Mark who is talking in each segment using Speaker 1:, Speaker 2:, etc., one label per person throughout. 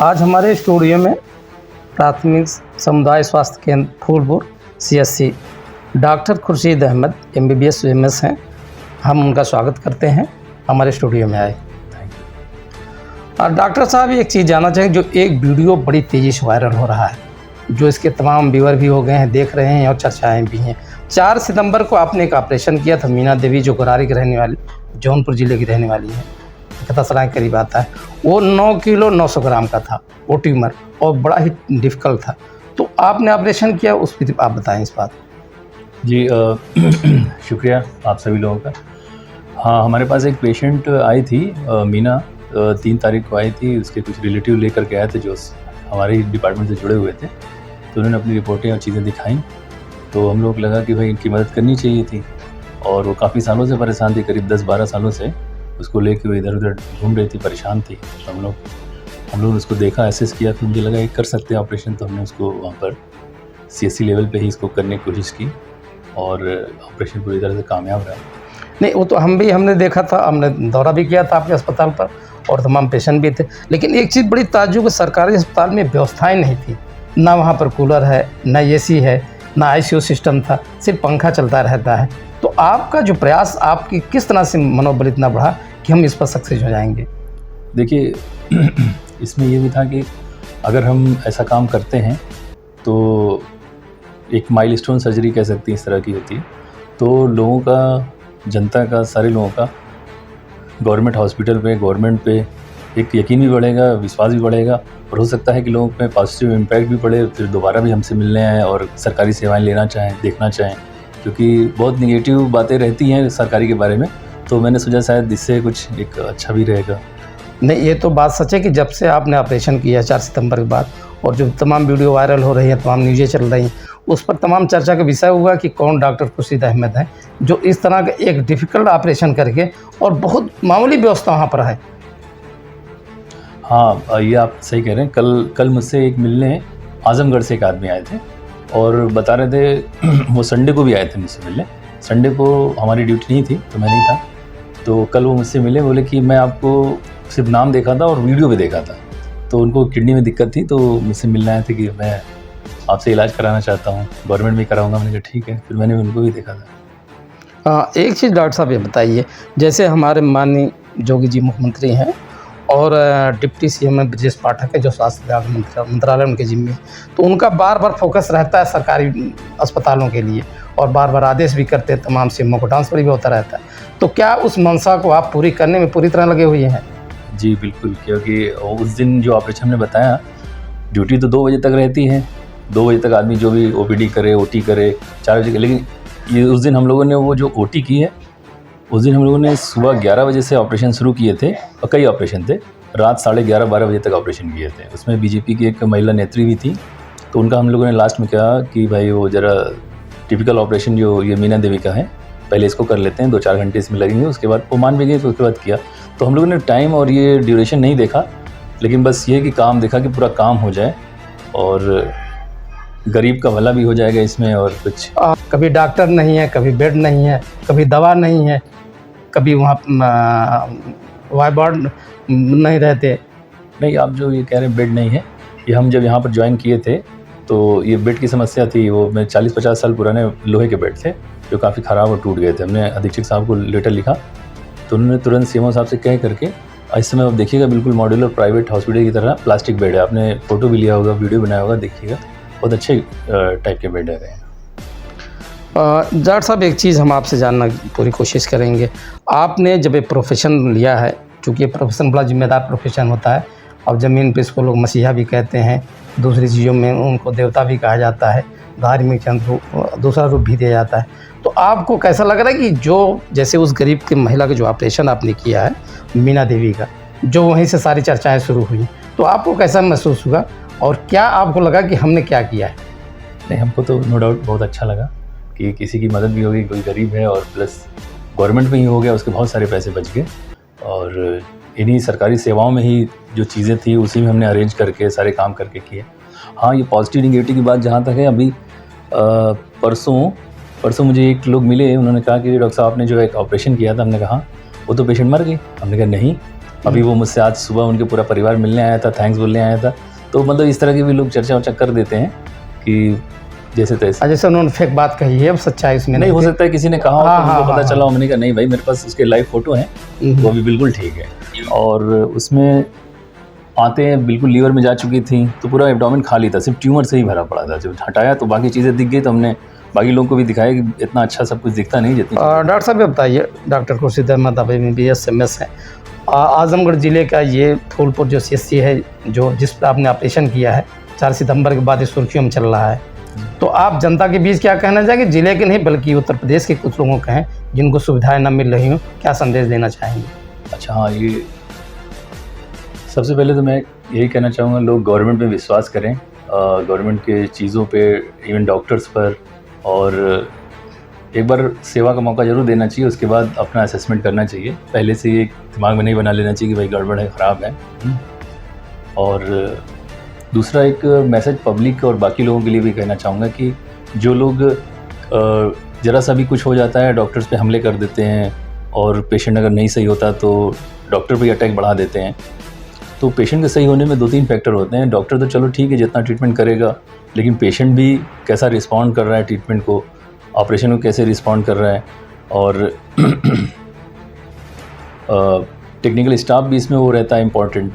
Speaker 1: आज हमारे स्टूडियो में प्राथमिक समुदाय स्वास्थ्य केंद्र Phulpur CSC doctor Khurshid Ahmad MBBS MS हैं। हम उनका स्वागत करते हैं, हमारे स्टूडियो में आए। और डॉक्टर साहब एक चीज़ जानना चाहेंगे, जो एक वीडियो बड़ी तेज़ी से वायरल हो रहा है, जो इसके तमाम व्यूअर भी हो गए हैं, देख रहे हैं और चर्चाएँ भी हैं। 4 सितंबर को आपने एक ऑपरेशन किया था मीना देवी, जो गरारी की रहने वाली, जौनपुर ज़िले की रहने वाली है, खतसराय के करीब आता है। वो 9 किलो 900 ग्राम का था वो ट्यूमर, और बड़ा ही डिफ़िकल्ट था। तो आपने ऑपरेशन किया, उस पर आप बताएं इस बात।
Speaker 2: जी शुक्रिया आप सभी लोगों का। हाँ, हमारे पास एक पेशेंट आई थी मीना, 3 तारीख को आई थी। उसके कुछ रिलेटिव लेकर के आए थे जो हमारे डिपार्टमेंट से जुड़े हुए थे, तो उन्होंने अपनी रिपोर्टें और चीज़ें दिखाई। तो हम लोग लगा कि भाई इनकी मदद करनी चाहिए थी, और वो काफ़ी सालों से परेशान थी, करीब 10-12 सालों से उसको लेके वो इधर उधर घूम रही थी, परेशान थी। तो हम लोग ने उसको देखा, एसेस किया, तो मुझे लगा ये कर सकते हैं ऑपरेशन। तो हमने उसको वहाँ पर CSC लेवल पे ही इसको करने की कोशिश की, और ऑपरेशन पूरी तरह से कामयाब रहा।
Speaker 1: नहीं, वो तो हमने देखा था, हमने दौरा भी किया था आपके अस्पताल पर, और तमाम पेशेंट भी थे। लेकिन एक चीज़ बड़ी ताज्जुब, सरकारी अस्पताल में व्यवस्थाएं नहीं थी, ना वहाँ पर कूलर है, ना AC है, ना ICU सिस्टम था, सिर्फ पंखा चलता रहता है। तो आपका जो प्रयास, आपकी किस तरह से मनोबल इतना बढ़ा कि हम इस पर सक्सेस हो जाएंगे?
Speaker 2: देखिए इसमें ये भी था कि अगर हम ऐसा काम करते हैं तो एक माइलस्टोन सर्जरी कह सकती है, इस तरह की होती है, तो लोगों का, जनता का, सारे लोगों का गवर्नमेंट हॉस्पिटल पे, गवर्नमेंट पे एक यकीन भी बढ़ेगा, विश्वास भी बढ़ेगा, और हो सकता है कि लोगों पे पॉजिटिव इम्पैक्ट भी पड़े, फिर दोबारा भी हमसे मिलने आएँ और सरकारी सेवाएं लेना चाहें, देखना चाहें। क्योंकि बहुत निगेटिव बातें रहती हैं सरकारी के बारे में, तो मैंने सोचा शायद इससे कुछ एक अच्छा भी रहेगा।
Speaker 1: नहीं, ये तो बात सच है कि जब से आपने ऑपरेशन किया 4 सितंबर के बाद, और जो तमाम वीडियो वायरल हो रही हैं, तमाम न्यूज़ें चल रही हैं, उस पर तमाम चर्चा का विषय हुआ कि कौन डॉक्टर खुर्शीद अहमद है जो इस तरह का एक डिफ़िकल्ट ऑपरेशन करके, और बहुत मामूली व्यवस्था वहाँ पर है।
Speaker 2: हाँ, ये आप सही कह रहे हैं। कल मुझसे एक मिलने आजमगढ़ से एक आदमी आए थे, और बता रहे थे वो संडे को भी आए थे मुझसे मिलने। संडे को हमारी ड्यूटी नहीं थी, तो मैं नहीं था। तो कल वो मुझसे मिले, बोले कि मैं आपको सिर्फ नाम देखा था और वीडियो भी देखा था, तो उनको किडनी में दिक्कत थी, तो मुझसे मिलने आए थे कि मैं आपसे इलाज कराना चाहता हूँ, गवर्नमेंट में कराऊंगा। मैंने कहा ठीक है, फिर मैंने उनको भी देखा था।
Speaker 1: एक चीज़ डॉक्टर साहब ये बताइए, जैसे हमारे माननीय योगी जी मुख्यमंत्री हैं, और डिप्टी CM ब्रजेश पाठक है जो स्वास्थ्य मंत्रालय उनके जिम्मे, तो उनका बार बार फोकस रहता है सरकारी अस्पतालों के लिए, और बार बार आदेश भी करते हैं, तमाम CMO को ट्रांसफ़र भी होता रहता है। तो क्या उस मंशा को आप पूरी करने में पूरी तरह लगे हुए हैं?
Speaker 2: जी बिल्कुल, क्योंकि उस दिन जो ऑपरेशन ने बताया, ड्यूटी तो 2 बजे तक रहती है, 2 बजे तक आदमी जो भी OPD करे, OT करे, 4 बजे, लेकिन ये उस दिन हम लोगों ने वो जो OT की है, उस दिन हम लोगों ने सुबह 11 बजे से ऑपरेशन शुरू किए थे, और कई ऑपरेशन थे, रात 11:30-12 बजे तक ऑपरेशन किए थे। उसमें BJP की एक महिला नेत्री भी थी, तो उनका हम लोगों ने लास्ट में कहा कि भाई वो ज़रा टिपिकल ऑपरेशन जो ये मीना देवी का है, पहले इसको कर लेते हैं, 2-4 घंटे इसमें लगेंगे। उसके बाद वो मान भी गए, तो उसके बाद किया। तो हम लोगों ने टाइम और ये ड्यूरेशन नहीं देखा, लेकिन बस ये कि काम देखा कि पूरा काम हो जाए, और गरीब का भला भी हो जाएगा इसमें, और कुछ।
Speaker 1: कभी डॉक्टर नहीं है, कभी बेड नहीं है, कभी दवा नहीं है, कभी वहाँ वार्ड नहीं रहते।
Speaker 2: नहीं, आप जो ये कह रहे हैं बेड नहीं है, ये हम जब यहाँ पर ज्वाइन किए थे तो ये बेड की समस्या थी। वो में 40-50 साल पुराने लोहे के बेड थे जो काफ़ी ख़राब और टूट गए थे। हमने अधीक्षक साहब को लेटर लिखा, तो उन्होंने तुरंत CMO साहब से कह करके, इस समय आप देखिएगा बिल्कुल मॉड्यूलर प्राइवेट हॉस्पिटल की तरह प्लास्टिक बेड है। आपने फ़ोटो भी लिया होगा, वीडियो बनाया होगा, देखिएगा, बहुत अच्छे टाइप के बेड है।
Speaker 1: डॉक्टर साहब एक चीज़ हम आपसे जानना पूरी कोशिश करेंगे, आपने जब ये प्रोफेशन लिया है, चूँकि ये प्रोफेशन बड़ा जिम्मेदार प्रोफेशन होता है, और ज़मीन पे इसको लोग मसीहा भी कहते हैं, दूसरी चीज़ों में उनको देवता भी कहा जाता है, धार्मिक दूसरा रूप भी दिया जाता है। तो आपको कैसा लग रहा है कि जो जैसे उस गरीब की महिला का जो ऑपरेशन आपने किया है मीना देवी का, जो वहीं से सारी चर्चाएँ शुरू हुई, तो आपको कैसा महसूस हुआ, और क्या आपको लगा कि हमने क्या किया है?
Speaker 2: नहीं, हमको तो नो डाउट बहुत अच्छा लगा कि किसी की मदद भी होगी, कोई गरीब है, और प्लस गवर्नमेंट में ही हो गया, उसके बहुत सारे पैसे बच गए, और इन्हीं सरकारी सेवाओं में ही जो चीज़ें थी उसी में हमने अरेंज करके सारे काम करके किए। हाँ, ये पॉजिटिव निगेटिव की बात जहाँ तक है, अभी परसों मुझे एक लोग मिले, उन्होंने कहा कि डॉक्टर साहब आपने जो एक ऑपरेशन किया था। हमने कहा वो तो पेशेंट मर गई। हमने कहा नहीं, अभी वो मुझसे आज सुबह उनके पूरा परिवार मिलने आया था, थैंक्स बोलने आया था। तो मतलब इस तरह के भी लोग चर्चा वर्चा कर देते हैं कि जैसे तैसे।
Speaker 1: जैसे उन्होंने फेक बात कही है, सच्चाई उसमें
Speaker 2: नहीं हो सकता है किसी ने कहा हो तो उनको पता चला हो, मैंने कहा नहीं भाई मेरे पास उसके लाइव फोटो हैं, वो अभी बिल्कुल ठीक है। और उसमें आते हैं बिल्कुल लीवर में जा चुकी थी, तो पूरा एब्डोमेन खाली था, सिर्फ ट्यूमर से ही भरा पड़ा था। जब हटाया तो बाकी चीज़ें दिख गई, तो हमने बाकी लोगों को भी दिखाया कि इतना अच्छा सब कुछ दिखता नहीं जितनी।
Speaker 1: डॉक्टर साहब ये बताइए, डॉक्टर खुर्शीद अहमद अब MBBS MS है, आजमगढ़ ज़िले का ये फूलपुर जो CSC है, जो जिस पर आपने ऑपरेशन किया है, 4 सितंबर के बाद ये सुर्खियों में चल रहा है, तो आप जनता के बीच क्या कहना चाहेंगे? ज़िले के नहीं बल्कि उत्तर प्रदेश के कुछ लोगों के हैं जिनको सुविधाएं न मिल रही हों, क्या संदेश देना चाहेंगे?
Speaker 2: अच्छा हाँ, ये सबसे पहले तो मैं यही कहना चाहूँगा, लोग गवर्नमेंट पे विश्वास करें, गवर्नमेंट के चीज़ों पे, इवन डॉक्टर्स पर, और एक बार सेवा का मौका ज़रूर देना चाहिए। उसके बाद अपना असेसमेंट करना चाहिए, पहले से ये दिमाग में नहीं बना लेना चाहिए कि भाई गड़बड़ है, ख़राब है। और दूसरा एक मैसेज पब्लिक और बाकी लोगों के लिए भी कहना चाहूँगा कि जो लोग ज़रा सा भी कुछ हो जाता है डॉक्टर्स पे हमले कर देते हैं, और पेशेंट अगर नहीं सही होता तो डॉक्टर पे अटैक बढ़ा देते हैं। तो पेशेंट के सही होने में 2-3 फैक्टर होते हैं। डॉक्टर तो चलो ठीक है जितना ट्रीटमेंट करेगा, लेकिन पेशेंट भी कैसा रिस्पॉन्ड कर रहा है ट्रीटमेंट को, ऑपरेशन को कैसे रिस्पॉन्ड कर रहा है, और टेक्निकल स्टाफ भी इसमें वो रहता है इम्पॉर्टेंट,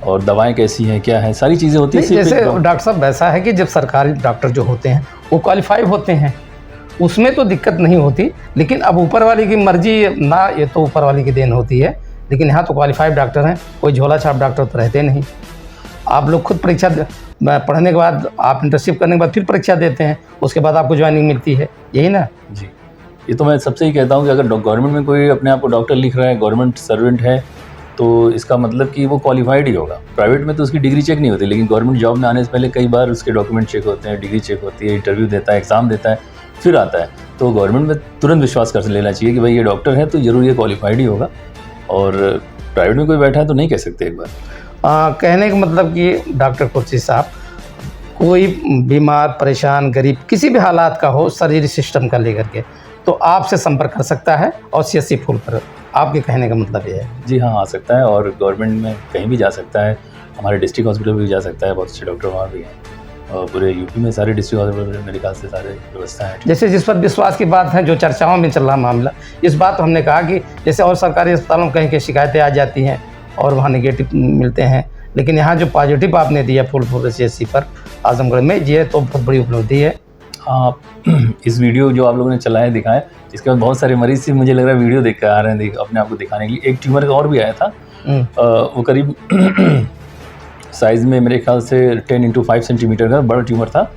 Speaker 2: और दवाएं कैसी हैं, क्या है, सारी चीज़ें होती हैं।
Speaker 1: जैसे डॉक्टर साहब वैसा है कि जब सरकारी डॉक्टर जो होते हैं वो क्वालिफाइड होते हैं, उसमें तो दिक्कत नहीं होती, लेकिन अब ऊपर वाली की मर्जी ना, ये तो ऊपर वाली की देन होती है। लेकिन यहाँ तो क्वालिफाइड डॉक्टर हैं, कोई झोला छाप डॉक्टर तो रहते नहीं। आप लोग खुद परीक्षा पढ़ने के बाद, आप इंटर्नशिप करने के बाद फिर परीक्षा देते हैं, उसके बाद आपको ज्वाइनिंग मिलती है, यही ना?
Speaker 2: जी, ये तो मैं सबसे ही कहता हूँ कि अगर गवर्नमेंट में कोई अपने आप को डॉक्टर लिख रहा है, गवर्नमेंट सर्वेंट है, तो इसका मतलब कि वो क्वालिफाइड ही होगा। प्राइवेट में तो उसकी डिग्री चेक नहीं होती, लेकिन गवर्नमेंट जॉब में आने से पहले कई बार उसके डॉक्यूमेंट चेक होते हैं, डिग्री चेक होती है, इंटरव्यू देता है, एग्ज़ाम देता है, फिर आता है। तो गवर्नमेंट में तुरंत विश्वास कर लेना चाहिए कि भाई ये डॉक्टर है तो ज़रूर ये क्वालिफाइड ही होगा। और प्राइवेट में कोई बैठा है तो नहीं कह सकते एक बार।
Speaker 1: कहने का मतलब कि डॉक्टर खुर्शीद साहब, कोई बीमार, परेशान, गरीब, किसी भी हालात का हो, शरीर सिस्टम का लेकर के, तो आपसे संपर्क कर सकता है, और CSC फूलपुर, आपके कहने का मतलब ये है? जी
Speaker 2: हाँ, आ सकता है, और गवर्नमेंट में कहीं भी जा सकता है, हमारे डिस्ट्रिक्ट हॉस्पिटल भी जा सकता है, बहुत अच्छे डॉक्टर वहाँ भी हैं, और पूरे यूपी में सारे डिस्ट्रिक्ट हॉस्पिटल मेरे ख्याल से सारे व्यवस्था है।
Speaker 1: जैसे जिस पर विश्वास की बात है, जो चर्चाओं में चल रहा मामला, इस बात को हमने कहा कि जैसे और सरकारी अस्पतालों में कहीं कहीं शिकायतें आ जाती हैं और वहाँ नेगेटिव मिलते हैं, लेकिन यहाँ जो पॉजिटिव आपने दिया फूलपुर CSC पर आजमगढ़ में, ये तो बहुत बड़ी उपलब्धि है।
Speaker 2: हाँ, इस वीडियो जो आप लोगों ने चलाया दिखाया, इसके बाद बहुत सारे मरीज से मुझे लग रहा है वीडियो देख कर आ रहे हैं अपने आप को दिखाने के लिए। एक ट्यूमर का और भी आया था, वो करीब साइज़ में मेरे ख्याल से 10x5 सेंटीमीटर का बड़ा ट्यूमर था,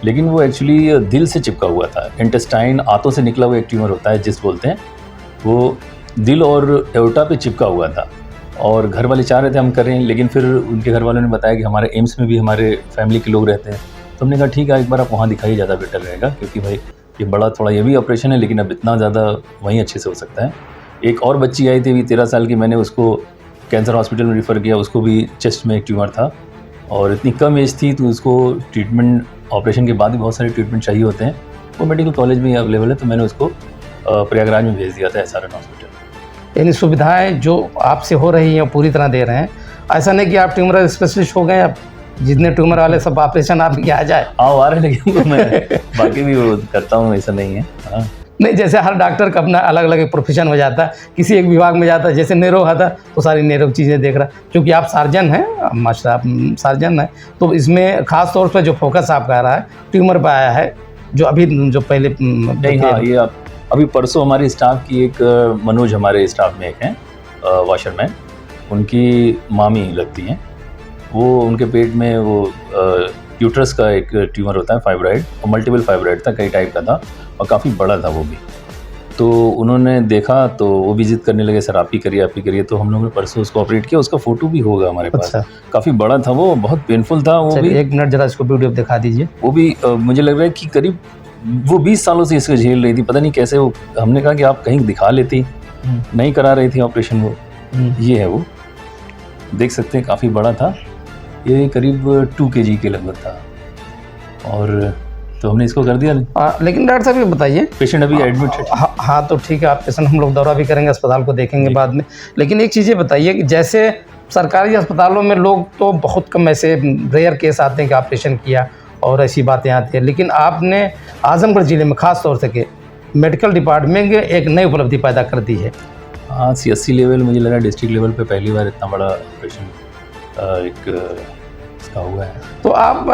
Speaker 2: लेकिन वो एक्चुअली दिल से चिपका हुआ था। इंटेस्टाइन, आंतों से निकला हुआ एक ट्यूमर होता है जिस बोलते हैं, वो दिल और एओर्टा पे चिपका हुआ था। और घर वाले चाह रहे थे हम करें, लेकिन फिर उनके घर वालों ने बताया कि हमारे एम्स में भी हमारे फैमिली के लोग रहते हैं, तो हमने कहा ठीक है एक बार आप वहाँ दिखाइए, ज़्यादा बेटर रहेगा, क्योंकि भाई ये बड़ा थोड़ा ये भी ऑपरेशन है, लेकिन अब इतना ज़्यादा वहीं अच्छे से हो सकता है। एक और बच्ची आई थी अभी 13 साल की, मैंने उसको कैंसर हॉस्पिटल में रेफ़र किया, उसको भी चेस्ट में एक ट्यूमर था, और इतनी कम एज थी तो उसको ट्रीटमेंट, ऑपरेशन के बाद भी बहुत सारे ट्रीटमेंट चाहिए होते हैं, वो मेडिकल कॉलेज में अवेलेबल है, तो मैंने उसको प्रयागराज में भेज दिया था SRN हॉस्पिटल।
Speaker 1: यानी सुविधाएं जो आपसे हो रही हैं पूरी तरह दे रहे हैं, ऐसा नहीं कि आप ट्यूमर स्पेशलिस्ट हो गए, आप जितने ट्यूमर वाले सब ऑपरेशन आप क्या आ जाए?
Speaker 2: हाँ आ रहे हैं, लेकिन मैं बाकी भी वो करता हूँ, ऐसा नहीं है। हाँ
Speaker 1: नहीं, जैसे हर डॉक्टर का अपना अलग अलग एक प्रोफेशन हो जाता है, किसी एक विभाग में जाता है, जैसे नेरो आता तो सारी नेरो चीज़ें देख रहा है, क्योंकि आप सर्जन हैं, मास्टर आप सर्जन हैं, तो इसमें ख़ास तौर पर जो फोकस आप कह रहा है ट्यूमर पर आया है, जो अभी जो पहले
Speaker 2: नहीं। हाँ, ये आप अभी परसों हमारे स्टाफ की एक मनोज हमारे स्टाफ में एक हैं वॉशरमैन, उनकी मामी लगती हैं, वो उनके पेट में वो यूट्रस का एक ट्यूमर होता है, फाइब्राइड, और मल्टीपल फाइब्राइड था, कई टाइप का था और काफ़ी बड़ा था वो भी। तो उन्होंने देखा तो वो भी जिद करने लगे, सर आप ही करिए, तो हम लोगों ने परसों उसको ऑपरेट किया। उसका फ़ोटो भी होगा हमारे पास।
Speaker 1: अच्छा।
Speaker 2: काफ़ी बड़ा था वो, बहुत पेनफुल था वो भी।
Speaker 1: 1 मिनट जरा इसको वीडियो दिखा दीजिए।
Speaker 2: वो भी मुझे लग रहा है कि करीब वो 20 सालों से इसको झेल रही थी, पता नहीं कैसे। वो हमने कहा कि आप कहीं दिखा लेती, नहीं करा रही थी ऑपरेशन वो। ये है वो, देख सकते हैं काफ़ी बड़ा था, ये करीब 2 kg के लगभग था। और तो हमने इसको कर दिया।
Speaker 1: लेकिन डॉक्टर साहब ये बताइए,
Speaker 2: पेशेंट अभी एडमिट है।
Speaker 1: हाँ तो ठीक है, आप पेशेंट हम लोग दौरा भी करेंगे, अस्पताल को देखेंगे बाद में। लेकिन एक चीज़ ये बताइए कि जैसे सरकारी अस्पतालों में लोग तो बहुत कम ऐसे रेयर केस आते हैं कि ऑपरेशन किया और ऐसी बातें आती हैं, लेकिन आपने आजमगढ़ ज़िले में ख़ास तौर से के मेडिकल डिपार्टमेंट में एक नई उपलब्धि पैदा कर दी है।
Speaker 2: हाँ, CSC लेवल मुझे लगा डिस्ट्रिक्ट लेवल पे पहली बार इतना बड़ा ऑपरेशन इसका हुआ है।
Speaker 1: तो आप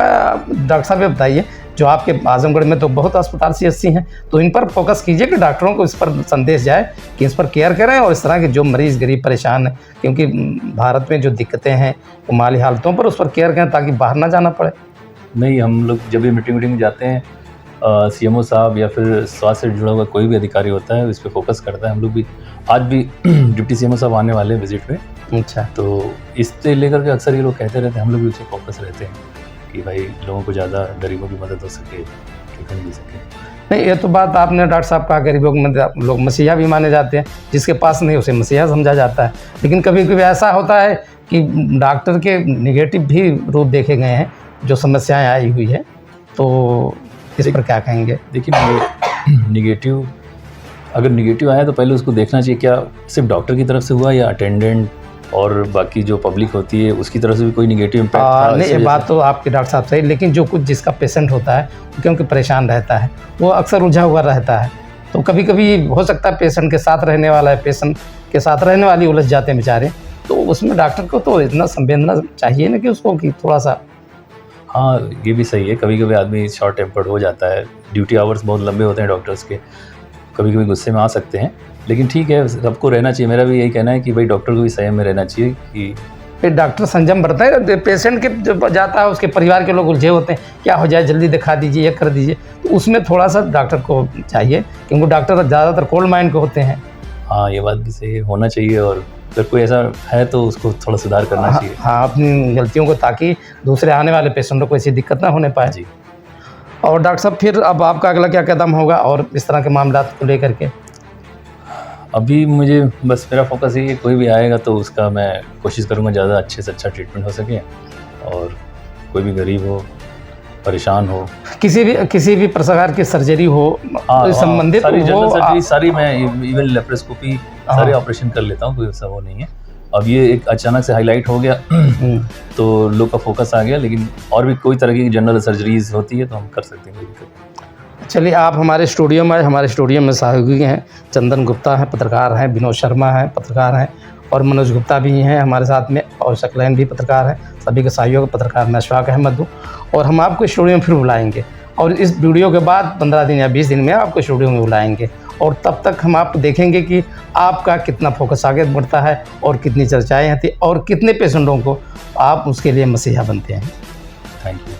Speaker 1: डॉक्टर साहब ये बताइए, जो आपके आजमगढ़ में तो बहुत अस्पताल CSC हैं, तो इन पर फोकस कीजिए कि डॉक्टरों को इस पर संदेश जाए कि इस पर केयर करें और इस तरह के जो मरीज़ गरीब परेशान हैं, क्योंकि भारत में जो दिक्कतें हैं माली हालतों पर, उस पर केयर करें ताकि बाहर ना जाना पड़े।
Speaker 2: नहीं, हम लोग जब भी मीटिंग में जाते हैं, CMO साहब या फिर स्वास्थ्य से जुड़ा हुआ कोई भी अधिकारी होता है इस पर फोकस करता है। हम लोग भी आज भी डिप्टी CMO साहब आने वाले हैं विजिट पे।
Speaker 1: अच्छा,
Speaker 2: तो इससे लेकर के अक्सर ये लोग कहते रहते हैं, हम लोग भी उस पर फोकस रहते हैं कि भाई लोगों को ज़्यादा गरीबों की मदद हो सके, ट्रीटमेंट मिल सके।
Speaker 1: नहीं, ये तो बात आपने डॉक्टर साहब कहा, गरीबों की मदद लोग मसीहा भी माने जाते हैं, जिसके पास नहीं उसे मसीहा समझा जाता है। लेकिन कभी कभी ऐसा होता है कि डॉक्टर के निगेटिव भी रूप देखे गए हैं, जो समस्याएं आई हुई है, तो इस पर क्या कहेंगे?
Speaker 2: देखिए, निगेटिव अगर निगेटिव आया तो पहले उसको देखना चाहिए क्या सिर्फ डॉक्टर की तरफ से हुआ या अटेंडेंट और बाकी जो पब्लिक होती है उसकी तरफ से भी कोई निगेटिव इम्पैक्ट था।
Speaker 1: नहीं, ये बात तो आपके डॉक्टर साहब सही, लेकिन जो कुछ जिसका पेशेंट होता है क्योंकि परेशान रहता है, वो अक्सर उलझा हुआ रहता है, तो कभी कभी हो सकता है पेशेंट के साथ रहने वाला है, पेशेंट के साथ रहने वाली उलझ जाते हैं बेचारे, तो उसमें डॉक्टर को तो इतना संवेदना चाहिए ना कि उसको कि थोड़ा सा।
Speaker 2: हाँ, ये भी सही है, कभी कभी आदमी शॉर्ट टेम्पर्ड हो जाता है, ड्यूटी आवर्स बहुत लंबे होते हैं डॉक्टर्स के, कभी कभी गुस्से में आ सकते हैं, लेकिन ठीक है, सबको रहना चाहिए। मेरा भी यही कहना है कि भाई डॉक्टर को भी संयम में रहना चाहिए कि
Speaker 1: फिर डॉक्टर संयम बरता है, पेशेंट के जब जाता है उसके परिवार के लोग उलझे होते हैं, क्या हो जाए जल्दी दिखा दीजिए, ये कर दीजिए, तो उसमें थोड़ा सा डॉक्टर को चाहिए, क्योंकि डॉक्टर ज़्यादातर कोल्ड माइंड के होते हैं।
Speaker 2: हाँ, ये बात भी सही है, होना चाहिए, और अगर कोई ऐसा है तो उसको थोड़ा सुधार करना चाहिए।
Speaker 1: हाँ, अपनी गलतियों को, ताकि दूसरे आने वाले पेशेंटों को ऐसी दिक्कत ना होने पाए।
Speaker 2: जी।
Speaker 1: और डॉक्टर साहब, फिर अब आपका अगला क्या कदम होगा और इस तरह के मामला को लेकर के?
Speaker 2: अभी मुझे बस मेरा फोकस ये है, कोई भी आएगा तो उसका मैं कोशिश करूँगा ज़्यादा अच्छे से अच्छा ट्रीटमेंट हो सके, और कोई भी गरीब हो, परेशान हो,
Speaker 1: किसी भी प्रकार की सर्जरी हो, संबंधित
Speaker 2: सारी जनरल
Speaker 1: हो,
Speaker 2: सर्जरी सारी, मैं इवन लेप्रोस्कोपी सारे ऑपरेशन कर लेता हूँ, कोई ऐसा वो नहीं है। अब ये एक अचानक से हाईलाइट हो गया तो लोग का फोकस आ गया, लेकिन और भी कोई तरह की जनरल सर्जरीज होती है तो हम कर सकते हैं, कोई दिक्कत नहीं।
Speaker 1: चलिए, आप हमारे स्टूडियो में हमारे स्टूडियो में सहयोगी हैं, चंदन गुप्ता हैं, पत्रकार हैं, विनोद शर्मा हैं, पत्रकार हैं, और मनोज गुप्ता भी हैं हमारे साथ में, और शकलैन भी पत्रकार हैं, सभी के सहयोग पत्रकार मैं अशफाक अहमद हूँ। और हम आपको स्टूडियो में फिर बुलाएंगे, और इस वीडियो के बाद 15 दिन या 20 दिन में आपको स्टूडियो में बुलाएंगे, और तब तक हम आपको देखेंगे कि आपका कितना फोकस आगे बढ़ता है और कितनी चर्चाएँ होती और कितने पेशेंटों को आप उसके लिए मसीहा बनते हैं।
Speaker 2: Thank you.